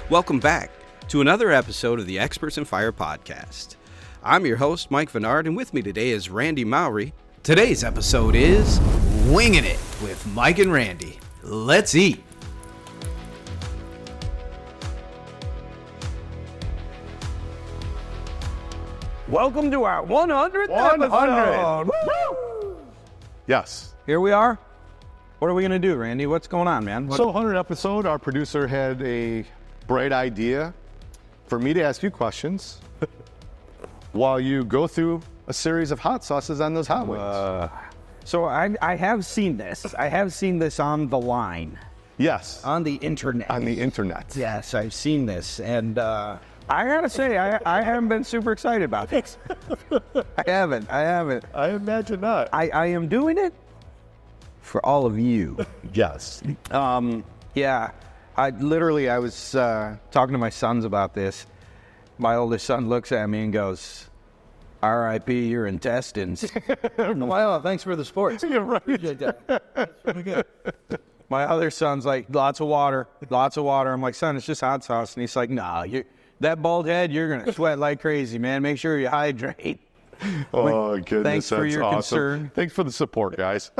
Welcome back to another episode of the Experts in Fire podcast. I'm your host, Mike Vennard, and with me today is Randy Mowry. Today's episode is Wingin' It with Mike and Randy. Let's eat. Welcome to our 100th episode. Woo! Yes. Here we are. What are we going to do, Randy? What's going on, man? So 100th episode, our producer had a bright idea for me to ask you questions while you go through a series of hot sauces on those hot wings. So I have seen this. I have seen this on the line. Yes. On the internet. On the internet. Yes, I've seen this. And I got to say, I haven't been super excited about this. I haven't. I imagine not. I am doing it for all of you. Yes. Yeah. I was talking to my sons about this. My oldest son looks at me and goes, R.I.P. your intestines. Well, thanks for the sports. You're right. That's pretty good. My other son's like, lots of water. I'm like, son, it's just hot sauce. And he's like, nah, that bald head, you're going to sweat like crazy, man. Make sure you hydrate. Oh, goodness. Thanks for your awesome. concern. Thanks for the support, guys.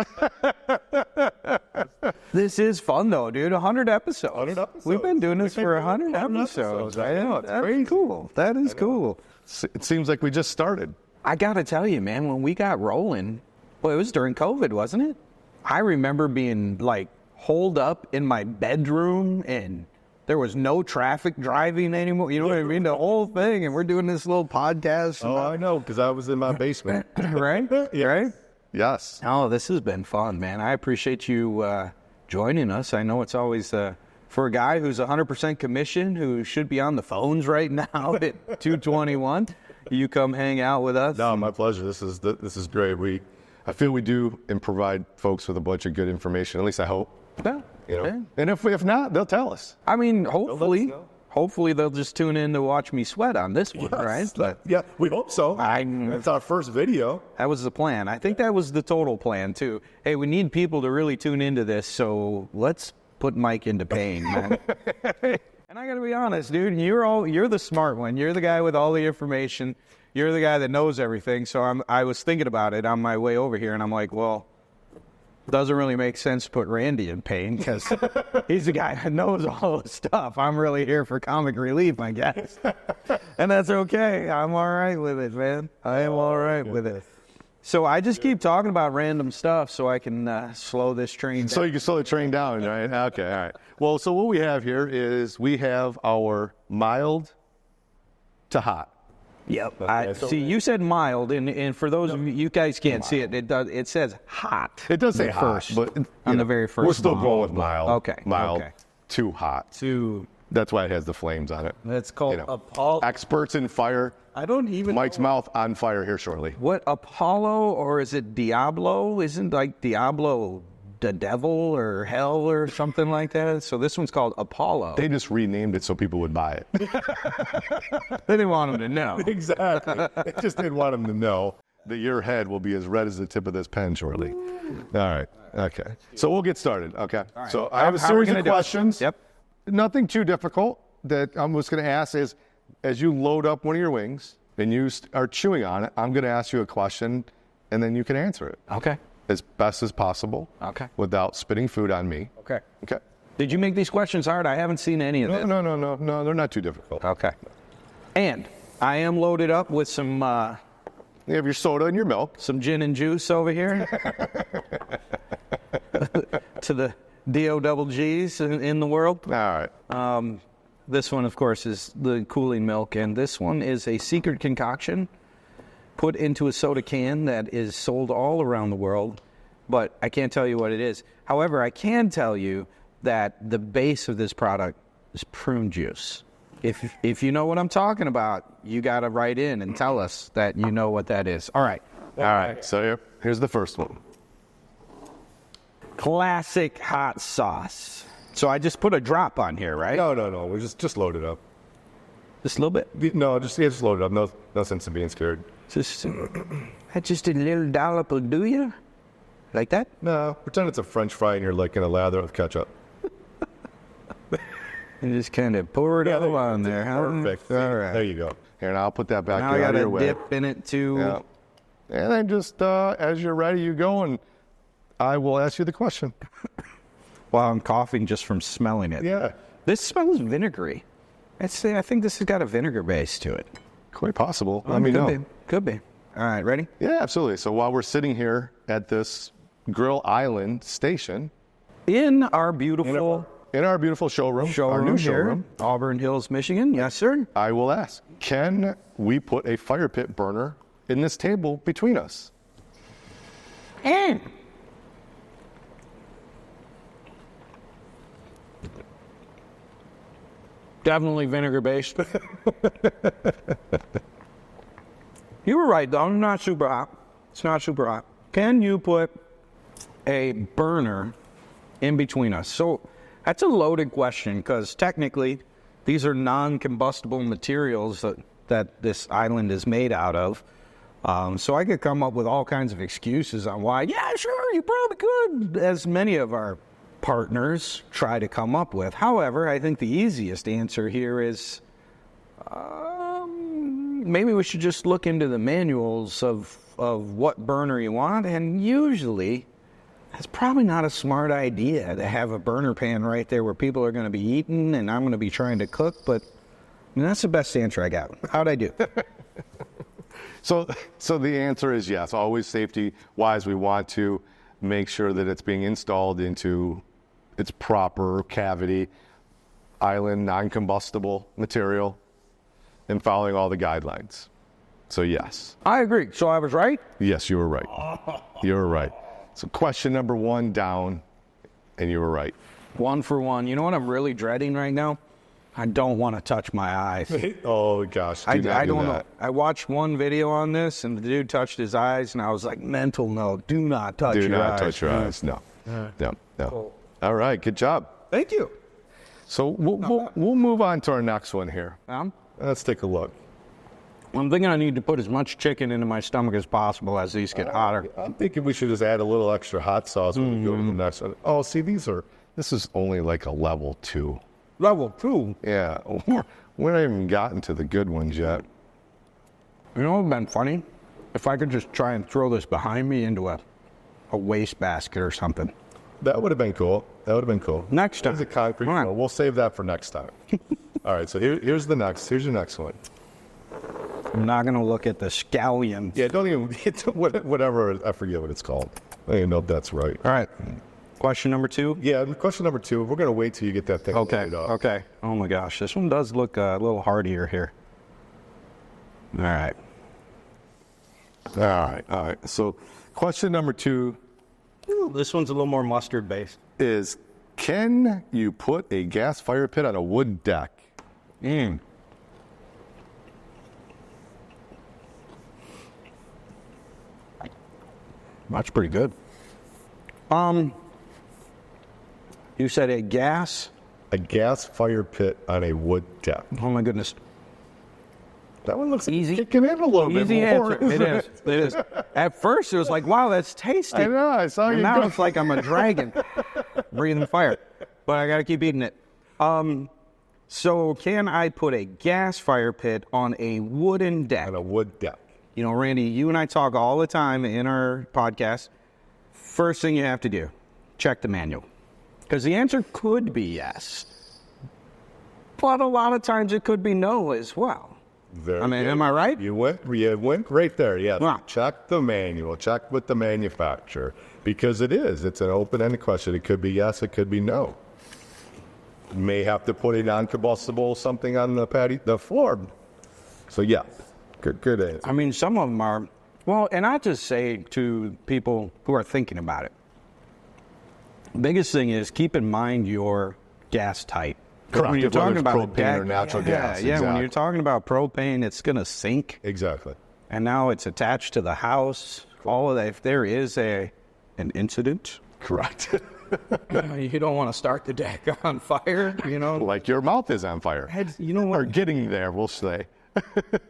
This is fun, though, dude. 100 episodes. 100 episodes. We've been doing this for 100 episodes. I know. That's crazy. Cool. That is cool. It seems like we just started. I got to tell you, man, when we got rolling, well, it was during COVID, wasn't it? I remember being, like, holed up in my bedroom, and there was no traffic driving anymore. You know what I mean? The whole thing, and we're doing this little podcast. Oh, I know, because I was in my basement. Right? Yes. Right? Yes. Oh, this has been fun, man. I appreciate you joining us. I know it's always, for a guy who's 100% commission, who should be on the phones right now at 2:21, you come hang out with us. No, my pleasure. This is great. I feel we do and provide folks with a bunch of good information. At least I hope. Yeah. You know? Yeah. And if not, they'll tell us. I mean, They'll let us know. hopefully they'll just tune in to watch me sweat on this one, right? But Yeah, we hope so. It's our first video. that was the plan. I think that was the total plan, too. Hey, we need people to really tune into this, so let's put Mike into pain, man. And I got to be honest, dude, you're the smart one. You're the guy with all the information. You're the guy that knows everything. So I was thinking about it on my way over here, and I'm like, well, doesn't really make sense to put Randy in pain because he's the guy that knows all the stuff. I'm really here for comic relief, I guess. And that's okay. I'm all right with it, man. I am all right with it. So I just keep talking about random stuff so I can slow this train down. So you can slow the train down, right? Okay, all right. Well, so what we have here is we have our mild to hot. Yep. so- See, you said mild, and for those of you guys can't see it, it says hot. It does say hot, first, but on the very first we're still one. going with mild. Okay, Mild okay. to hot. That's why it has the flames on it. That's called You know, Apollo. Experts in fire. I don't even Mike's know. mouth on fire here shortly. What, Apollo, or is it Diablo? Isn't like Diablo the devil or hell or something like that? So this one's called Apollo. They just renamed it so people would buy it. They didn't want them to know. Exactly. They just didn't want them to know that your head will be as red as the tip of this pen shortly. All right. Okay. So we'll get started. Okay. right. So I have a How are we series of gonna do it? questions. Yep. Nothing too difficult that I'm just going to ask is, as you load up one of your wings and you are chewing on it, I'm going to ask you a question and then you can answer it Okay. as best as possible. Okay. Without spitting food on me. Okay. Okay. Did you make these questions hard? I haven't seen any of this. No, they're not too difficult. Okay. And I am loaded up with some You have your soda and your milk. gin and juice over here. To the D-O-double-G's in the world. All right. This one, of course, is the cooling milk, and this one is a secret concoction put into a soda can that is sold all around the world, but I can't tell you what it is. However, I can tell you that the base of this product is prune juice. If you know what I'm talking about, you got to write in and tell us that you know what that is. All right. All right. So here's the first one. Classic hot sauce. So I just put a drop on here, right? No. We're just load it up. Just a little bit. No, just load it up. No sense in being scared. Just a little dollop will do you? Like that? No, pretend it's a French fry and you're like in a lather of ketchup. You just kind of pour it all on there. Huh? Perfect. All right. There you go. Here, and I'll put that back Now I out got of your a way. dip in it too. Yeah. And then just as you're ready, you go, and I will ask you the question. Well, I'm coughing just from smelling it. Yeah. This smells vinegary. I think this has got a vinegar base to it. Quite possible. Let me know. Could be. All right, ready? Yeah, absolutely. So while we're sitting here at this Grill Island station, In our beautiful in our beautiful showroom, our new here, showroom, Auburn Hills, Michigan. Yes, sir. I will ask, can we put a fire pit burner in this table between us? Definitely vinegar based. You were right, though. Not super hot. It's not super hot. Can you put a burner in between us? So that's a loaded question because technically these are non-combustible materials that this island is made out of. So I could come up with all kinds of excuses on why, yeah, sure, you probably could, as many of our partners try to come up with. However, I think the easiest answer here is maybe we should just look into the manuals of what burner you want, and usually it's probably not a smart idea to have a burner pan right there where people are going to be eating and I'm going to be trying to cook, but I mean, that's the best answer I got. How'd I do? So the answer is yes. Always safety-wise, we want to make sure that it's being installed into its proper cavity, island, non-combustible material, and following all the guidelines. So yes. I agree. So I was right? Yes, you were right. You were right. So question number 1 down, and you were right. 1 for 1. You know what I'm really dreading right now? I don't want to touch my eyes. Oh, gosh. I don't know. I watched one video on this, and the dude touched his eyes, and I was like, mental note, do not touch your eyes. Do not touch your eyes. No. No. Cool. All right. Good job. Thank you. So we'll move on to our next one here. Let's take a look. I'm thinking I need to put as much chicken into my stomach as possible as these get hotter. I'm thinking we should just add a little extra hot sauce when we go to the next one. Oh, see, this is only like a level 2. Level 2? Yeah. We haven't even gotten to the good ones yet. You know what would have been funny? If I could just try and throw this behind me into a waste basket or something. That would have been cool. Next time. There's a concrete. All right. We'll save that for next time. All right, so here's your next one. I'm not going to look at the scallion. Yeah, don't even, whatever, I forget what it's called. I don't even know if that's right. All right. Question number 2? Yeah, question number 2, we're going to wait till you get that thing laid up. Okay. Oh my gosh, this one does look a little hardier here. All right. All right. So question number 2 This one's a little more mustard based. is, can you put a gas fire pit on a wood deck? That's pretty good. You said a gas? A gas fire pit on a wood deck. Oh my goodness. That one looks Easy. kicking in a little Easy bit more. answer. It is. At first it was like, wow, that's tasty. I know, I saw And you now go. it's like I'm a dragon breathing fire. But I got to keep eating it. So can I put a gas fire pit on a wooden deck? On a wood deck. You know, Randy, you and I talk all the time in our podcast. First thing you have to do, check the manual. Because the answer could be yes. But a lot of times it could be no as well. Am I right? You went right there, yes. Wow. Check the manual, check with the manufacturer. Because it's an open-ended question. It could be yes, it could be no. You may have to put a non-combustible something on the floor. So yeah, good answer. I mean, some of them are, well, and I just say to people who are thinking about it, biggest thing is keep in mind your gas type. Correct. When you're Whether talking it's about propane or natural gas. Yeah, when exactly. you're talking about propane, it's going to sink. Exactly. And now it's attached to the house. All of that. If there is an incident, Correct. you don't want to start the deck on fire. You know, Like your mouth is on fire. you know Or what? getting there, we'll say.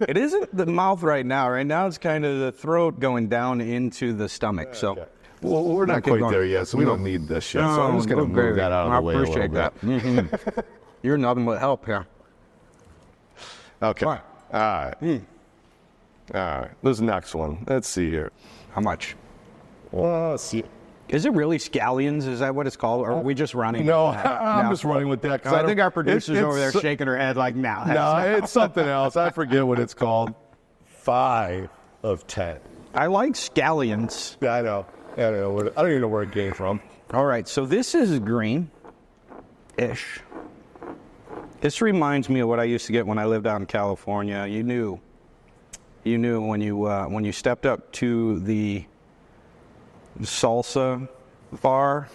It isn't the mouth right now. Right now, it's kind of the throat going down into the stomach. So. Okay. Well, we're not keep quite going. there yet, so we don't need this yet. So I'm just going to Okay. move that out of the way a little I bit. appreciate that. You're nothing but help here. Okay. Fine. All right. All right. This next one. Let's see here. How much? Well, let's see. Is it really scallions? Is that what it's called? Or are we just running? No, I'm just running with that. So I think our producer's over there shaking her head like, no. No, it's something else. I forget what it's called. 5 of 10. I like scallions. I know. I don't even know where it came from. All right, so this is green-ish. This reminds me of what I used to get when I lived out in California. You knew when you stepped up to the salsa bar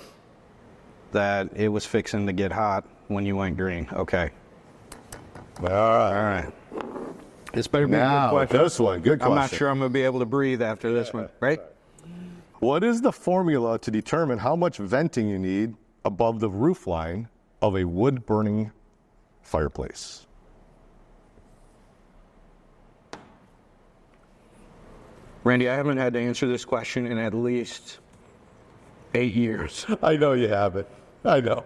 that it was fixing to get hot when you went green. Okay. All right. This better be a good Now, question. this one. Good question. I'm not sure I'm going to be able to breathe after this one, right? What is the formula to determine how much venting you need above the roof line of a wood-burning fireplace? Randy, I haven't had to answer this question in at least 8 years. I know you have it. I know.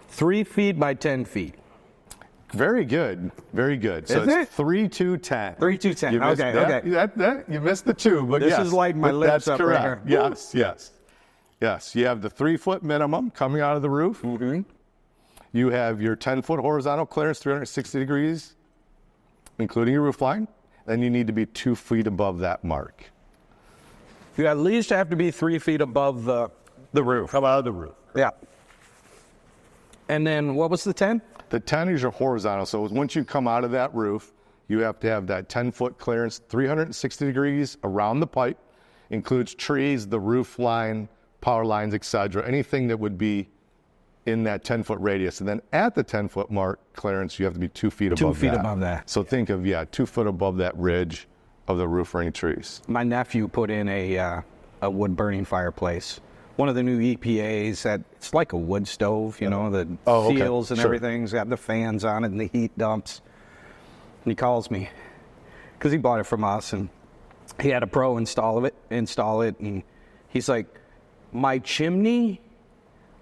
3 feet by 10 feet. Very good. Very good. So Is it's it? 3, 2, 10. 3, 2, 10. You missed Okay. you missed the 2, but This yes. is lighting my But lips that's up right correct. here. Yes. You have the 3-foot minimum coming out of the roof. Mm-hmm. You have your 10-foot horizontal clearance, 360 degrees, including your roof line. Then you need to be 2 feet above that mark. You at least have to be 3 feet above the roof. Come out of the roof. Yeah. And then what was the 10? The 10 is your horizontal. So once you come out of that roof, you have to have that 10-foot clearance, 360 degrees around the pipe. Includes trees, the roof line, power lines, etc. Anything that would be in that 10-foot radius. And then at the 10-foot mark clearance, you have to be 2 feet above that. 2 feet above that. So think of, 2 foot above that ridge of the roof ring trees. My nephew put in a wood-burning fireplace. One of the new EPAs that it's like a wood stove, you know, the seals and everything. It's got the fans on it and the heat dumps. And he calls me because he bought it from us and he had a pro install it, and he's like, my chimney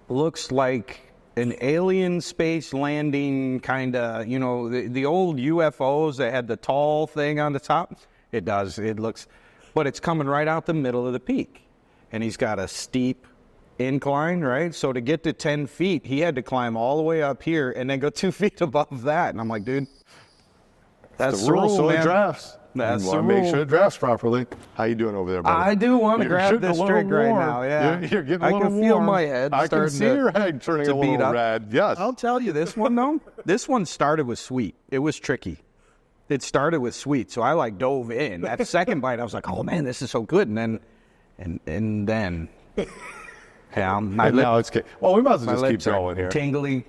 looks like an alien space landing kind of, you know, the old UFOs that had the tall thing on the top. It does. It looks, but it's coming right out the middle of the peak. And he's got a steep incline, right? So to get to 10 feet, he had to climb all the way up here and then go 2 feet above that. And I'm like, dude, that's the rule, so man. it drafts. That's you the want to make rule. sure it drafts properly. How you doing over there, buddy? I do want to You're grab shooting this a little trick right warm. now. Yeah, You're getting a I little can feel warm. my head I can starting see your head turning to a beat little up. red. Yes. I'll tell you this one though. This one started with sweet. It was tricky. It started with sweet, so I like dove in. That second bite, I was like, "Oh man, this is so good!" And then, yeah, my lip, now it's well, we might as my well just keep lips are going here. tingly,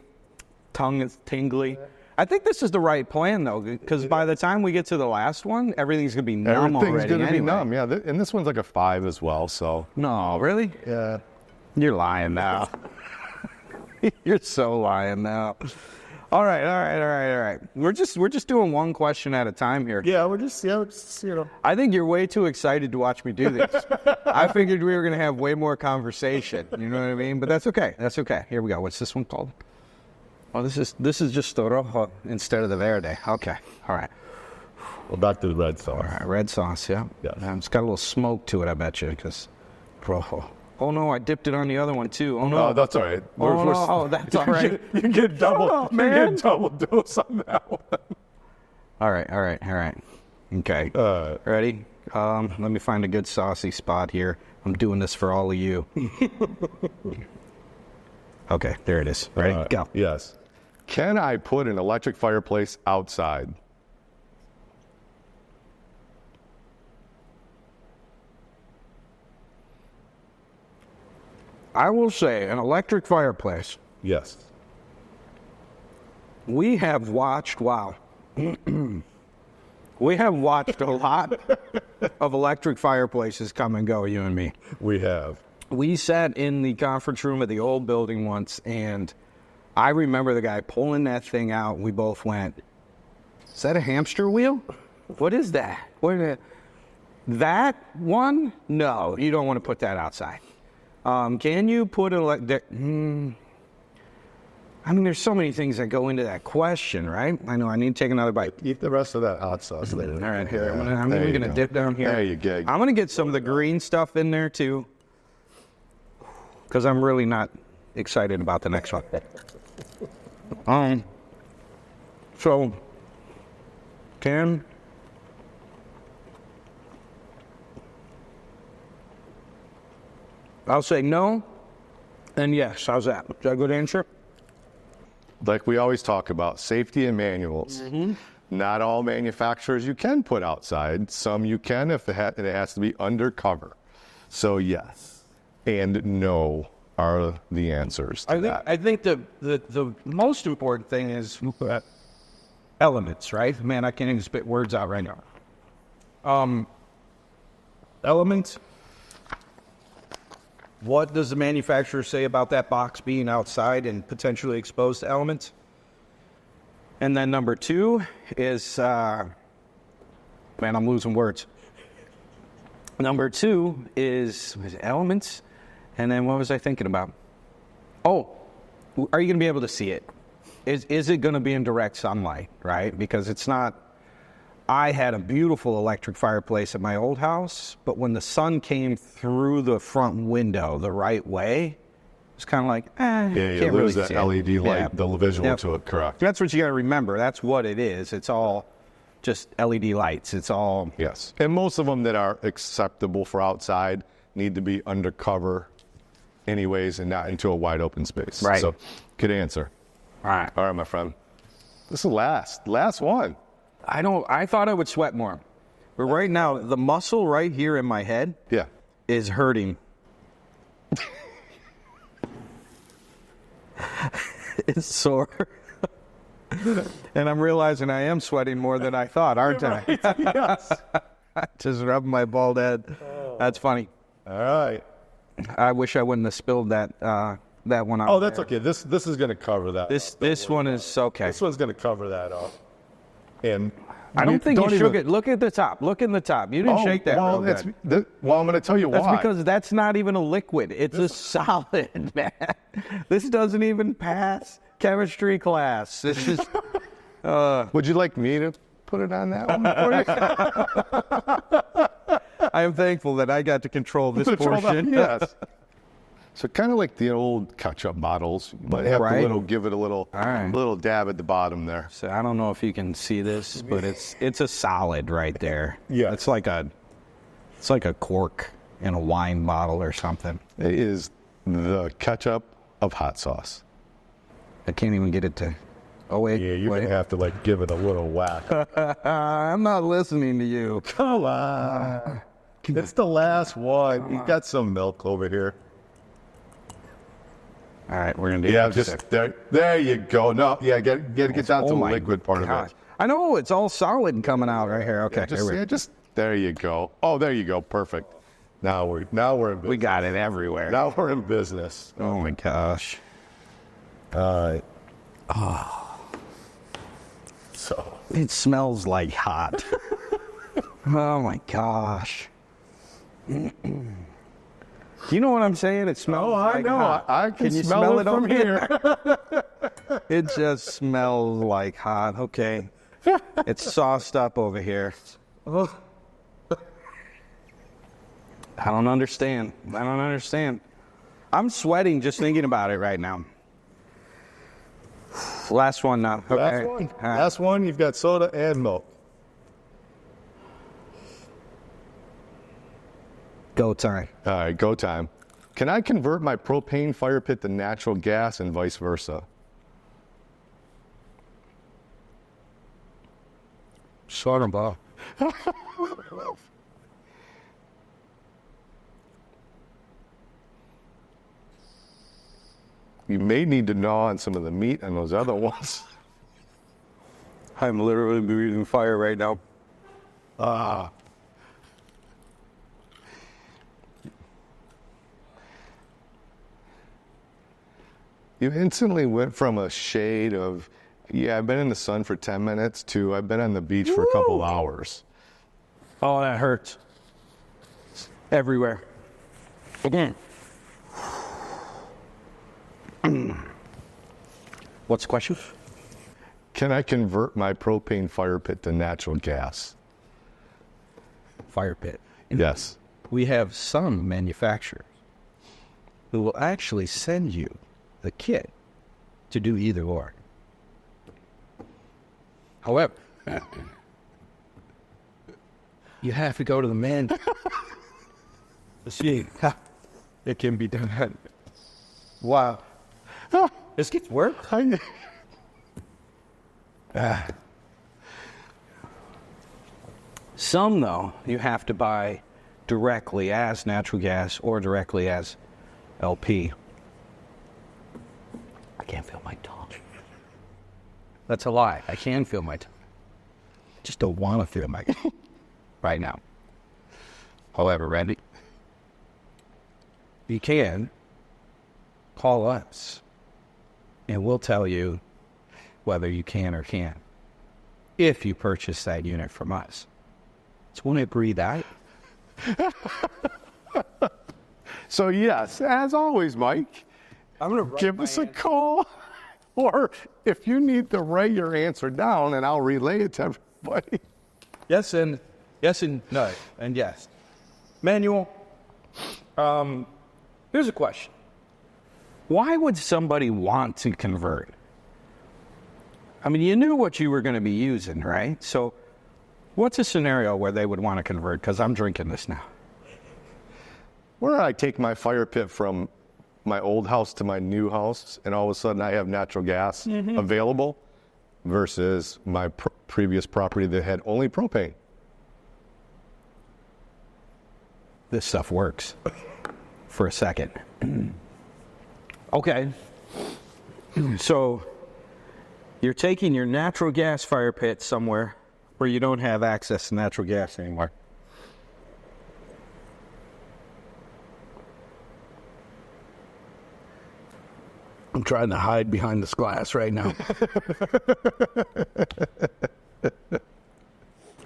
tongue is tingly. I think this is the right plan though, because by the time we get to the last one, everything's gonna be numb Everything's already. going to be anyway. numb. Yeah, and this one's like a 5 as well. So No, really? yeah. You're lying now. You're so lying now. All right. We're just doing one question at a time here. Yeah, we're just I think you're way too excited to watch me do this. I figured we were going to have way more conversation. You know what I mean? But that's okay. That's okay. Here we go. What's this one called? Oh, this is just the rojo instead of the verde. Okay. All right. Well, back to the red sauce. All right. Red sauce. Yeah. Yes. It's got a little smoke to it. I bet you because rojo. Oh no! I dipped it on the other one too. Oh no! Oh, that's all right. That's all right. You get double. up, you man. get double dose on that one. All right. Okay. Ready? Let me find a good saucy spot here. I'm doing this for all of you. Okay, there it is. Ready? Go. Yes. Can I put an electric fireplace outside? I will say, an electric fireplace. Yes. We have watched, wow. We have watched a lot of electric fireplaces come and go, you and me. We have. We sat in the conference room of the old building once, and I remember the guy pulling that thing out. We both went, is that a hamster wheel? What is that? That one? No, you don't want to put that outside. Can you put I I mean, there's so many things that go into that question, right? I know I need to take another bite. Eat the rest of that hot sauce later. All right, here. Yeah, I'm there even you going to go. dip down here. There you go. I'm going to get some of the green stuff in there, too. Because I'm really not excited about the next one. So, I'll say no, and yes. How's that? Is that a good answer? Like we always talk about, safety and manuals. Not all manufacturers you can put outside. Some you can if it has to be undercover. So yes and no are the answers to that. I think the most important thing is elements, right? Man, I can't even spit words out right now. Elements. What does the manufacturer say about that box being outside and potentially exposed to elements? And then number 2 is, man, I'm losing words. Number 2 is elements. And then what was I thinking about? Oh, are you going to be able to see it? Is it going to be in direct sunlight, right? Because it's not. I had a beautiful electric fireplace at my old house, but when the sun came through the front window the right way, it's kind of like, you can't lose really that see it. LED light, Yeah. the visual Yep. to it, correct. That's what you got to remember. That's what it is. It's all just LED lights. It's all. Yes. And most of them that are acceptable for outside need to be undercover anyways and not into a wide open space. Right. So, good answer. All right. All right, my friend. This is last one. I thought I would sweat more. But right now, the muscle right here in my head Yeah. is hurting. It's sore. And I'm realizing I am sweating more than I thought, aren't I? Yes. Just rubbing my bald head. That's funny. All right. I wish I wouldn't have spilled that one out. Oh, that's okay. This is going to cover that. This one is okay. This one's going to cover that up. And I don't think you shook even- it. Look at the top. Look in the top. You didn't shake that. Well, real good. I'm going to tell you That's why. because that's not even a liquid. It's a solid, man. This doesn't even pass chemistry class. This is. Would you like me to put it on that one for you? I am thankful that I got to control this Control that, portion. yes. So kind of like the old ketchup bottles, but have Right. give it a little, right. little dab at the bottom there. So I don't know if you can see this, but it's a solid right there. Yeah. It's like a cork in a wine bottle or something. It is the ketchup of hot sauce. I can't even get it to. Oh wait, Yeah, you're wait. gonna have to give it a little whack. I'm not listening to you. Come on, it's the last one. You got some milk over here. All right, we're gonna do. Yeah, that. just there. There you go. No, yeah, get down to the my liquid part gosh. of it. I know it's all solid and coming out right here. Okay, here we Just there you go. Oh, there you go. Perfect. Now we're in business. we got it everywhere. Now we're in business. Oh my gosh. All right. So It smells like hot. Oh my gosh. You know what I'm saying? It smells like hot. I can you smell it from over here. It just smells like hot. Okay. It's sauced up over here. I don't understand. I'm sweating just thinking about it right now. Last one now. Okay. Last one. All right. Last one. You've got soda and milk. Go time. All right, go time. Can I convert my propane fire pit to natural gas and vice versa? Son of a. You may need to gnaw on some of the meat on those other ones. I'm literally breathing fire right now. You instantly went from a shade of, yeah, I've been in the sun for 10 minutes to I've been on the beach for a couple hours. Oh, that hurts. Everywhere. Again. What's the question? Can I convert my propane fire pit to natural gas? Fire pit. Yes. We have some manufacturers who will actually send you the kit to do either or. However, you have to go to the man to see how it can be done. Wow. This gets worse. Some, though, you have to buy directly as natural gas or directly as LP. I can't feel my tongue. That's a lie. I can feel my tongue. Just don't want to feel my tongue right now. However, Randy, you can call us and we'll tell you whether you can or can't if you purchase that unit from us. So won't it breathe out? So yes, as always, Mike, I'm gonna give us a call. Or if you need to write your answer down and I'll relay it to everybody. Yes and no and yes. Manual. Here's a question. Why would somebody want to convert? I mean, you knew what you were going to be using, right? So what's a scenario where they would want to convert? Because I'm drinking this now. Where did I take my fire pit from my old house to my new house, and all of a sudden I have natural gas available versus my previous property that had only propane? This stuff works for a second. Okay. So you're taking your natural gas fire pit somewhere where you don't have access to natural gas anymore. I'm trying to hide behind this glass right now.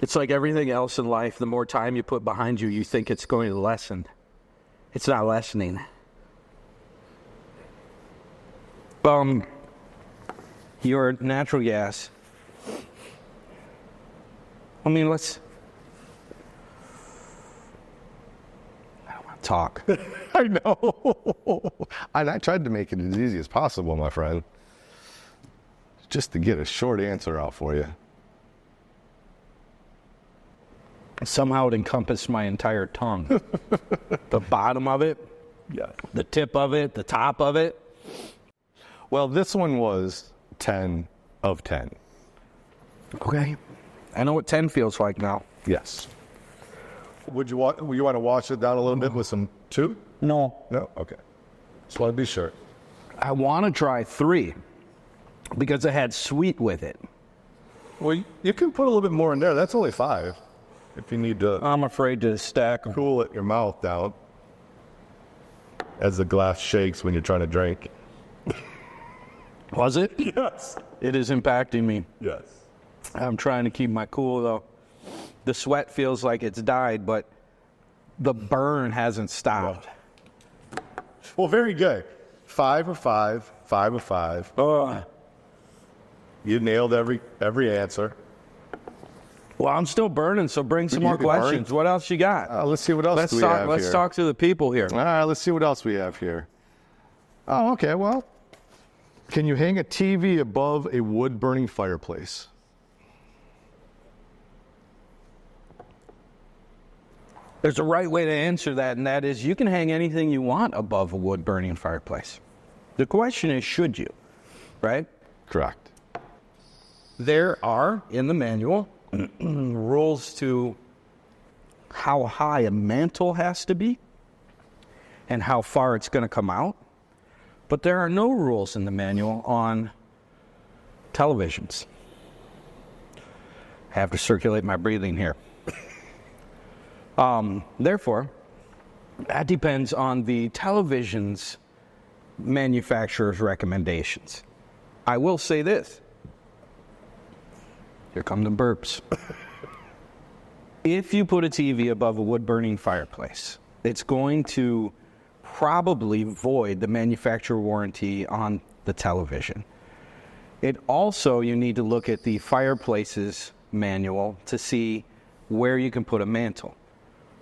It's like everything else in life. The more time you put behind you, you think it's going to lessen. It's not lessening. Your natural gas. I mean, I don't want to talk. I know. And I tried to make it as easy as possible, my friend. Just to get a short answer out for you. Somehow it encompassed my entire tongue. The bottom of it, the tip of it, the top of it. Well, this one was 10 of 10. Okay. I know what 10 feels like now. Yes. Would you want to wash it down a little bit with some 2? No. No? Okay. Just want to be sure. I want to try 3 because it had sweet with it. Well, you can put a little bit more in there. That's only 5. If you need to I'm afraid to stack them. cool your mouth down as the glass shakes when you're trying to drink. Was it? Yes. It is impacting me. Yes. I'm trying to keep my cool, though. The sweat feels like it's died, but the burn hasn't stopped. Well, very good. 5 of 5. 5 of 5. You nailed every answer. Well, I'm still burning, so bring some more questions. What else you got? Let's see what else we have here. Let's talk to the people here. All right, let's see what else we have here. Oh, okay, well, can you hang a TV above a wood-burning fireplace? There's a right way to answer that, and that is you can hang anything you want above a wood-burning fireplace. The question is, should you? Right? Correct. There are, in the manual, rules to how high a mantle has to be and how far it's going to come out. But there are no rules in the manual on televisions. I have to circulate my breathing here. Therefore, that depends on the television's manufacturer's recommendations. I will say this. Here come the burps. If you put a TV above a wood-burning fireplace, it's going to probably void the manufacturer warranty on the television. It also, you need to look at the Fireplace's manual to see where you can put a mantle.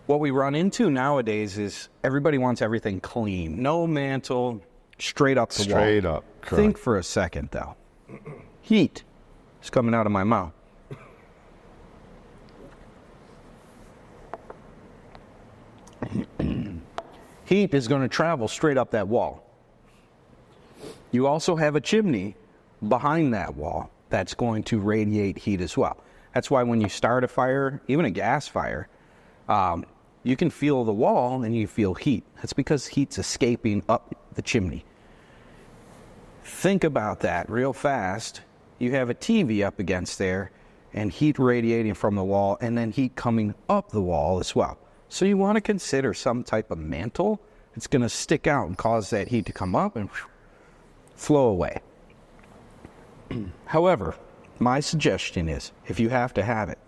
What we run into nowadays is everybody wants everything clean. No mantle, straight up the wall. Straight up, correct. Think for a second, though. Heat is coming out of my mouth. Heat is going to travel straight up that wall. You also have a chimney behind that wall that's going to radiate heat as well. That's why when you start a fire, even a gas fire, you can feel the wall and you feel heat. That's because heat's escaping up the chimney. Think about that real fast. You have a TV up against there and heat radiating from the wall and then heat coming up the wall as well. So you want to consider some type of mantle that's going to stick out and cause that heat to come up and flow away. However, my suggestion is, if you have to have it,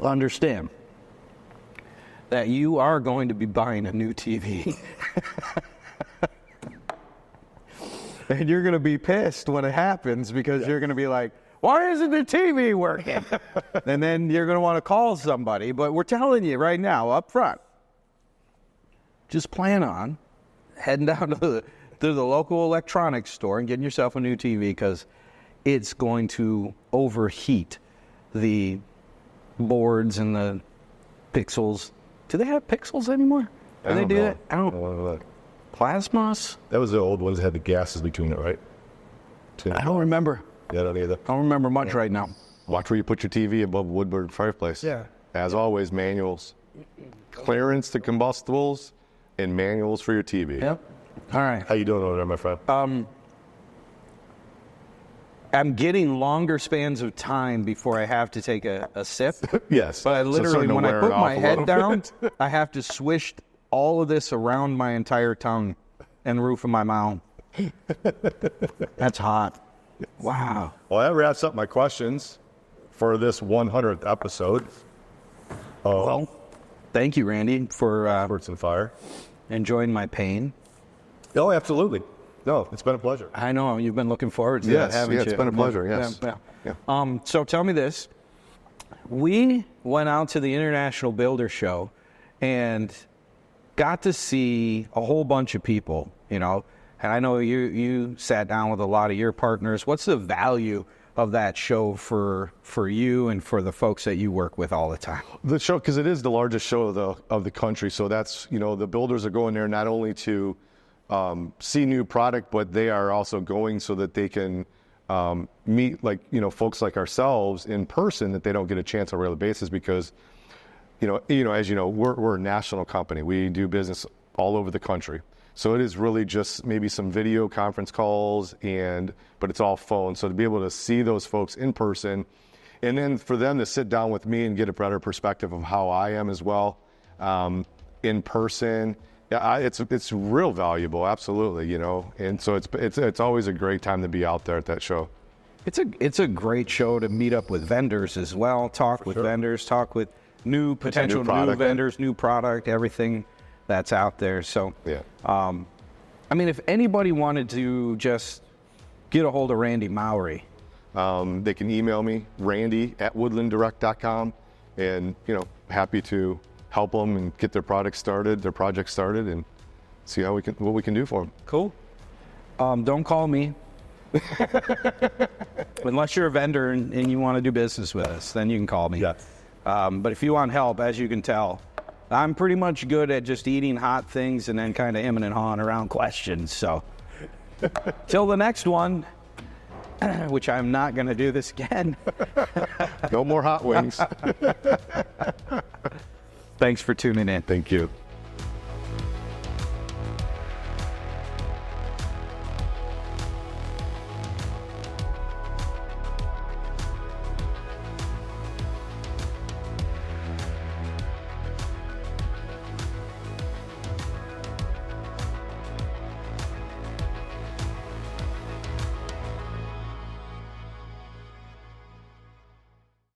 understand that you are going to be buying a new TV. And you're going to be pissed when it happens because you're going to be like, why isn't the TV working? And then you're going to want to call somebody. But we're telling you right now, up front, just plan on heading down to the local electronics store and getting yourself a new TV because it's going to overheat the boards and the pixels. Do they have pixels anymore? Do they do that? I don't know. Plasmas? That was the old ones that had the gases between it, right? I don't remember. Yeah, I don't either. I don't remember much right now. Watch where you put your TV above Woodland Fireplace. Yeah. As always, manuals. Clearance to combustibles and manuals for your TV. Yep. All right. How you doing over there, my friend? I'm getting longer spans of time before I have to take a sip. Yes. But I literally, when I put my head down, bit. I have to swish all of this around my entire tongue and the roof of my mouth. That's hot. Wow. Well, that wraps up my questions for this 100th episode. Well, thank you, Randy, for Experts in Fire. enjoying my pain. Oh, absolutely. No, it's been a pleasure. I know you've been looking forward to that, haven't you? It's been a pleasure, yes. Yeah. So tell me this. We went out to the International Builder Show and got to see a whole bunch of people, you know, and I know you sat down with a lot of your partners. What's the value of that show for you and for the folks that you work with all the time? The show, because it is the largest show of the country, so that's, you know, the builders are going there not only to see new product, but they are also going so that they can meet, like, you know, folks like ourselves in person that they don't get a chance on a regular basis because, you know, as you know, we're a national company. We do business all over the country. So it is really just maybe some video conference calls, but it's all phone. So to be able to see those folks in person, and then for them to sit down with me and get a better perspective of how I am as well, in person, it's real valuable, absolutely, you know. And so it's always a great time to be out there at that show. It's a great show to meet up with vendors as well, talk with vendors, talk with potential new vendors, new product, everything that's out there. So, yeah. I mean, if anybody wanted to just get a hold of Randy Mowry, they can email me, randy@woodlanddirect.com, and, you know, happy to help them and get their project started, and see what we can do for them. Cool. Don't call me. Unless you're a vendor and you want to do business with us, then you can call me. Yeah. But if you want help, as you can tell, I'm pretty much good at just eating hot things and then kind of hemming and hawing around questions. So till the next one, which I'm not going to do this again. No more hot wings. Thanks for tuning in. Thank you.